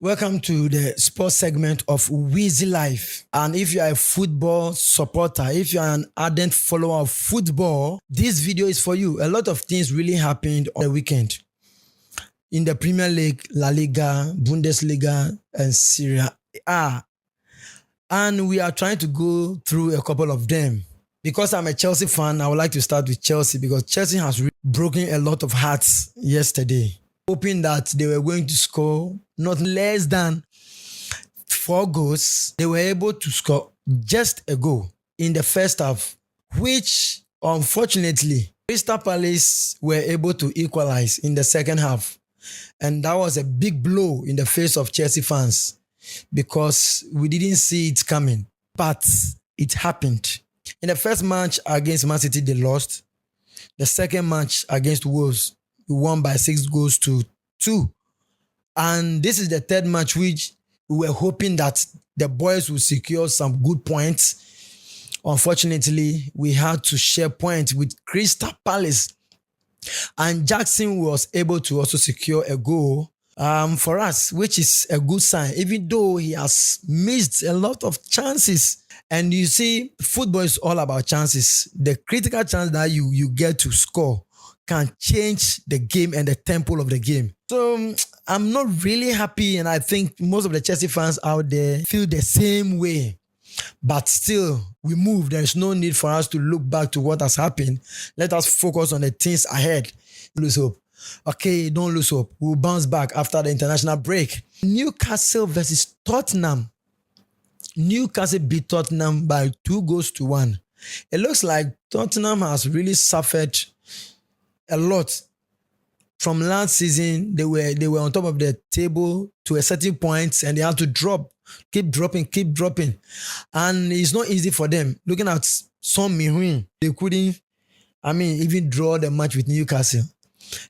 Welcome to the sports segment of Wheezy Life. And if you are a football supporter, if you are an ardent follower of football, this video is for you. A lot of things really happened on the weekend in the Premier League, La Liga, Bundesliga, and Serie A. And we are trying to go through a couple of them. Because I'm a Chelsea fan, I would like to start with Chelsea because Chelsea has really broken a lot of hearts yesterday, hoping that they were going to score not less than 4 goals. They were able to score just a goal in the first half, which unfortunately Crystal Palace were able to equalize in the second half. And that was a big blow in the face of Chelsea fans because we didn't see it coming, but it happened. In the first match against Man City, they lost. The second match against Wolves, we won by 6 goals to 2. And this is the third match which we were hoping that the boys would secure some good points. Unfortunately, we had to share points with Crystal Palace. And Jackson was able to also secure a goal for us, which is a good sign, even though he has missed a lot of chances. And you see, football is all about chances. The critical chance that you get to score can change the game and the tempo of the game. So I'm not really happy, and I think most of the Chelsea fans out there feel the same way. But still, we move. There is no need for us to look back to what has happened. Let us focus on the things ahead. Lose hope. Okay, don't lose hope. We'll bounce back after the international break. Newcastle versus Tottenham. Newcastle beat Tottenham by 2 goals to 1. It looks like Tottenham has really suffered a lot. From last season, they were on top of the table to a certain point and they had to keep dropping. And it's not easy for them. Looking at Son Heung-min, they couldn't, even draw the match with Newcastle.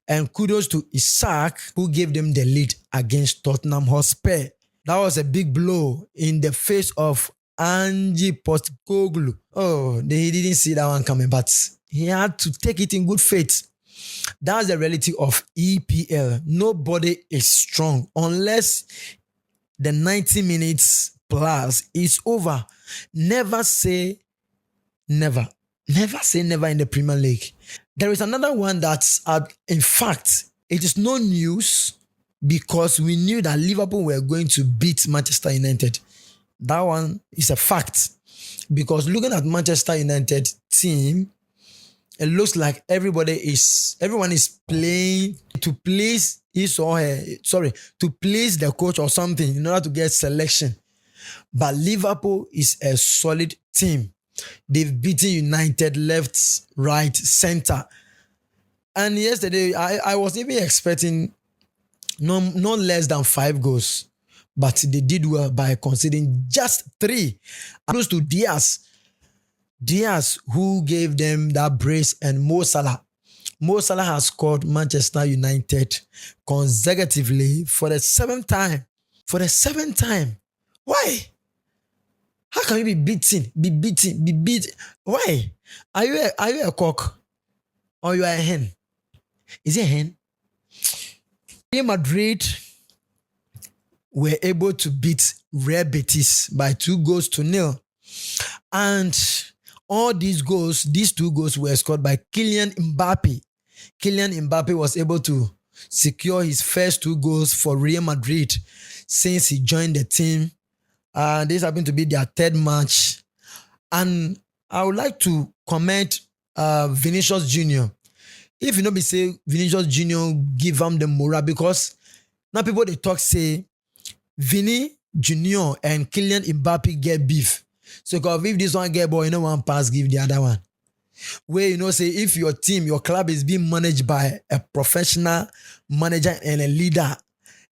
And kudos to Isaac, who gave them the lead against Tottenham Hotspur. That was a big blow in the face of Ange Postecoglou. Oh, he didn't see that one coming, but he had to take it in good faith. That's the reality of EPL. Nobody is strong unless the 90 minutes plus is over. Never say never. Never say never in the Premier League. There is another one that's, in fact, it is no news because we knew that Liverpool were going to beat Manchester United. That one is a fact because looking at Manchester United team, it looks like everyone is playing to please to please the coach or something in order to get selection. But Liverpool is a solid team. They've beaten United left, right, center. And yesterday, I was even expecting no less than 5 goals. But they did well by conceding just 3. Close to Diaz. Diaz, who gave them that brace, and Mo Salah. Mo Salah has scored Manchester United consecutively for the 7th time. For the 7th time. Why? How can you be beaten? Why? Are you a cock? Or you are a hen? Is it a hen? Real Madrid were able to beat Real Betis by 2 goals to 0. And all these 2 goals were scored by Kylian Mbappé. Kylian Mbappé was able to secure his first 2 goals for Real Madrid since he joined the team. This happened to be their 3rd match. And I would like to comment Vinicius Jr. If you know me say Vinicius Jr. give him the morale because now people they talk say Vini Jr. and Kylian Mbappé get beef. So if this one get ball, one pass, give the other one. Where say if your team, your club is being managed by a professional manager and a leader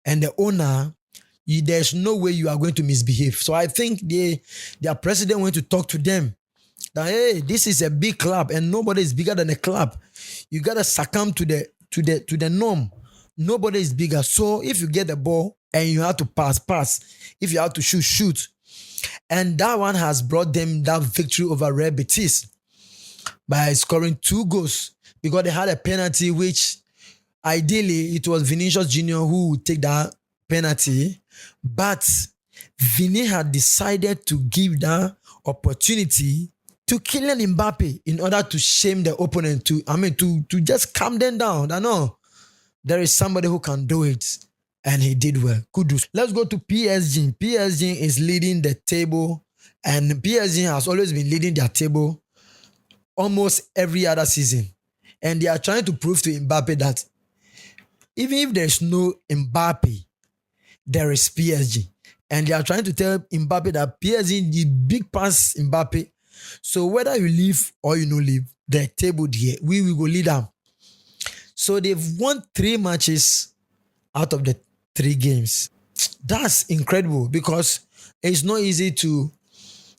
and the owner, there's no way you are going to misbehave. So I think their president went to talk to them that, hey, this is a big club and nobody is bigger than the club. You gotta succumb to the norm. Nobody is bigger. So if you get the ball and you have to pass. If you have to shoot. And that one has brought them that victory over Real Betis by scoring 2 goals because they had a penalty which ideally it was Vinicius Jr. who would take that penalty, but Vinny had decided to give that opportunity to Kylian Mbappé in order to shame the opponent, to just calm them down. I know there is somebody who can do it, and he did well. Kudos. Let's go to PSG. PSG is leading the table, and PSG has always been leading their table almost every other season. And they are trying to prove to Mbappé that even if there's no Mbappé, there is PSG. And they are trying to tell Mbappé that PSG did big pass Mbappé. So whether you leave or you no leave, the table there, we will go lead them. So they've won 3 matches out of the 3 games. That's incredible because it's not easy to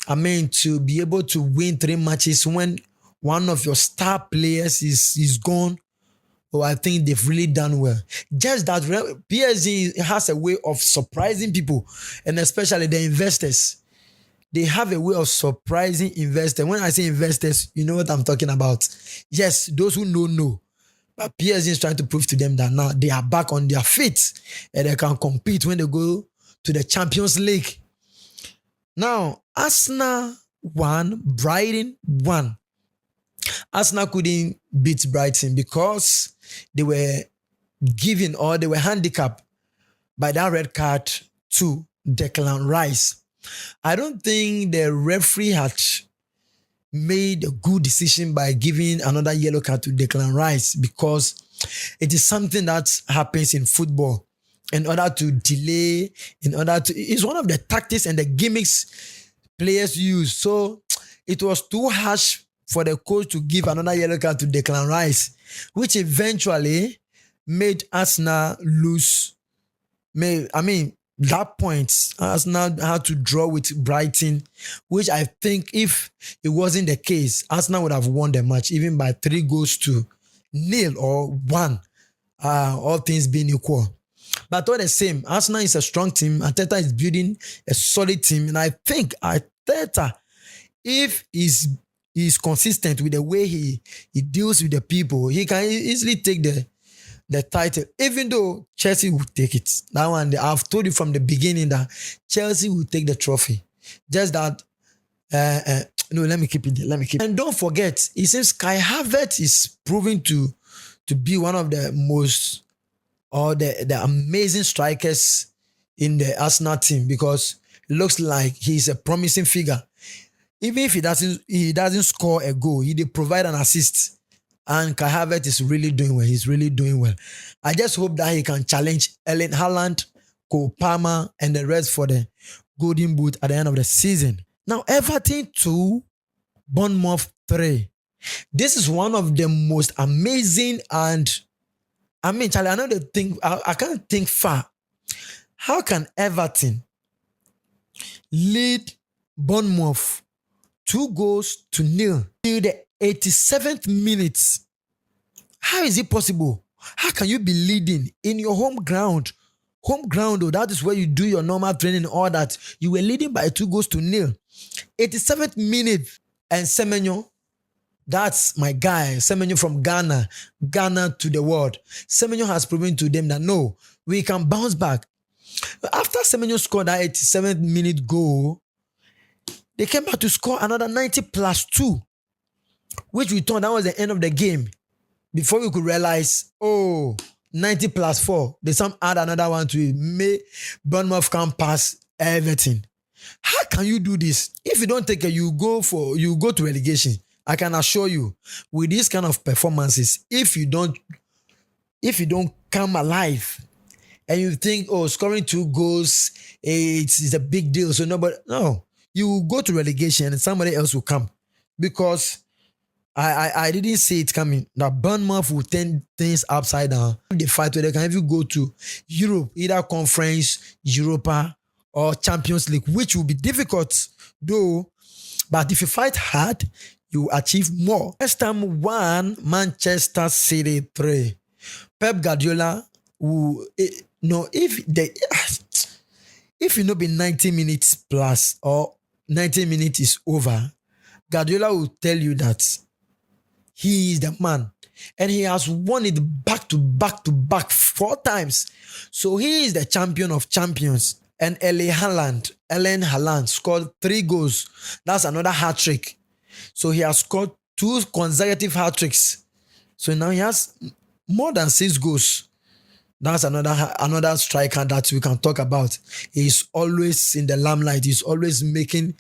be able to win 3 matches when one of your star players is gone. Oh, I think they've really done well. Just that PSG has a way of surprising people, and especially the investors. They have a way of surprising investors. When I say investors, you know what I'm talking about. Yes, those who know. But PSG is trying to prove to them that now they are back on their feet and they can compete when they go to the Champions League. Now, Arsenal won, Brighton won. Arsenal couldn't beat Brighton because they were given or they were handicapped by that red card to Declan Rice. I don't think the referee had made a good decision by giving another yellow card to Declan Rice because it is something that happens in football in order to delay, it's one of the tactics and the gimmicks players use. So it was too harsh for the coach to give another yellow card to Declan Rice, which eventually made Arsenal lose. That point, Arsenal had to draw with Brighton, which I think if it wasn't the case, Arsenal would have won the match even by 3-0 or 1, all things being equal. But all the same, Arsenal is a strong team. Arteta is building a solid team, and I think Arteta, if he's consistent with the way he deals with the people, he can easily take the title, even though Chelsea will take it. That one, I've told you from the beginning that Chelsea will take the trophy. Just that, no, let me keep it there. And don't forget, it seems Kai Havertz is proving to be one of the most, or the amazing strikers in the Arsenal team because it looks like he's a promising figure. Even if he doesn't score a goal, he did provide an assist. And Kai Havertz is really doing well. He's really doing well. I just hope that he can challenge Haaland, Cole Palmer, and the rest for the Golden Boot at the end of the season. Now, Everton 2, Bournemouth 3. This is one of the most amazing and, Charlie, I know the thing, I can't think far. How can Everton lead Bournemouth 2-0 till the 87th minute? How is it possible? How can you be leading in your home ground? Home ground, though, that is where you do your normal training, all that. You were leading by 2-0. 87th minute, and Semenyo, that's my guy, Semenyo from Ghana to the world. Semenyo has proven to them that no, we can bounce back. After Semenyo scored that 87th minute goal, they came back to score another 90 plus 2, which we thought that was the end of the game. Before we could realize, 90 plus 4, they some add another one to it. May Bournemouth can pass everything. How can you do this? If you don't take it, you go to relegation. I can assure you, with these kind of performances, if you don't come alive and you think, scoring 2 goals, it's a big deal. So no, you will go to relegation and somebody else will come. Because I didn't see it coming. That Bournemouth will turn things upside down. If they fight, they can even go to Europe, either Conference, Europa, or Champions League, which will be difficult though. But if you fight hard, you achieve more. West Ham 1, Manchester City 3. Pep Guardiola will, if you know be 90 minutes plus or 90 minutes is over, Guardiola will tell you that he is the man. And he has won it back to back 4 times. So he is the champion of champions. And Erling Haaland scored 3 goals. That's another hat-trick. So he has scored 2 consecutive hat-tricks. So now he has more than 6 goals. That's another striker that we can talk about. He's always in the limelight. He's always making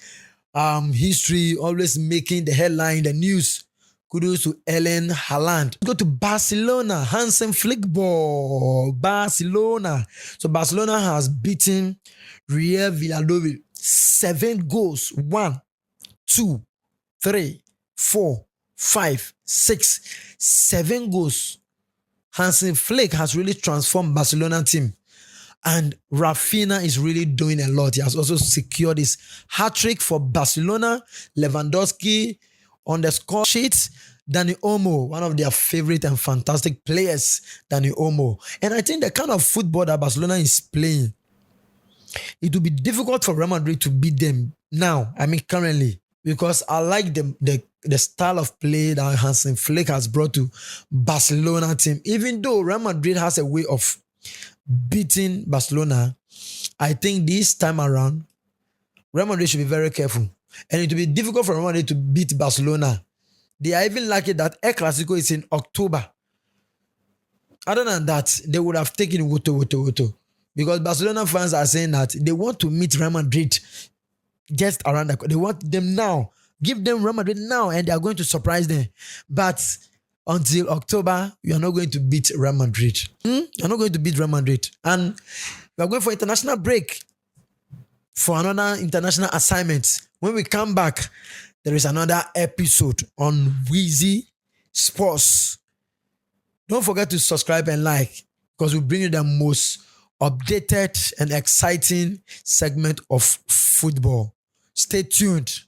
history, always making the headline, the news. Kudos to Erling Haaland. Go to Barcelona. Hansen Flick ball. Barcelona. So Barcelona has beaten Real Valladolid 7 goals. 1, 2, 3, 4, 5, 6, 7 goals. Hansen Flick has really transformed Barcelona team. And Rafinha is really doing a lot. He has also secured his hat-trick for Barcelona. Lewandowski on the score sheet. Dani Olmo, one of their favorite and fantastic players, Dani Olmo. And I think the kind of football that Barcelona is playing, it will be difficult for Real Madrid to beat them now, currently, because I like the style of play that Hansen Flick has brought to Barcelona team. Even though Real Madrid has a way of beating Barcelona, I think this time around, Real Madrid should be very careful. And it will be difficult for Real Madrid to beat Barcelona. They are even lucky that El Clasico is in October. Other than that, they would have taken Woto. Because Barcelona fans are saying that they want to meet Real Madrid just around the corner. They want them now. Give them Real Madrid now and they are going to surprise them. But until October, you are not going to beat Real Madrid. You are not going to beat Real Madrid. And we are going for international break for another international assignment. When we come back, there is another episode on Wheezy Sports. Don't forget to subscribe and like, because we bring you the most updated and exciting segment of football. Stay tuned.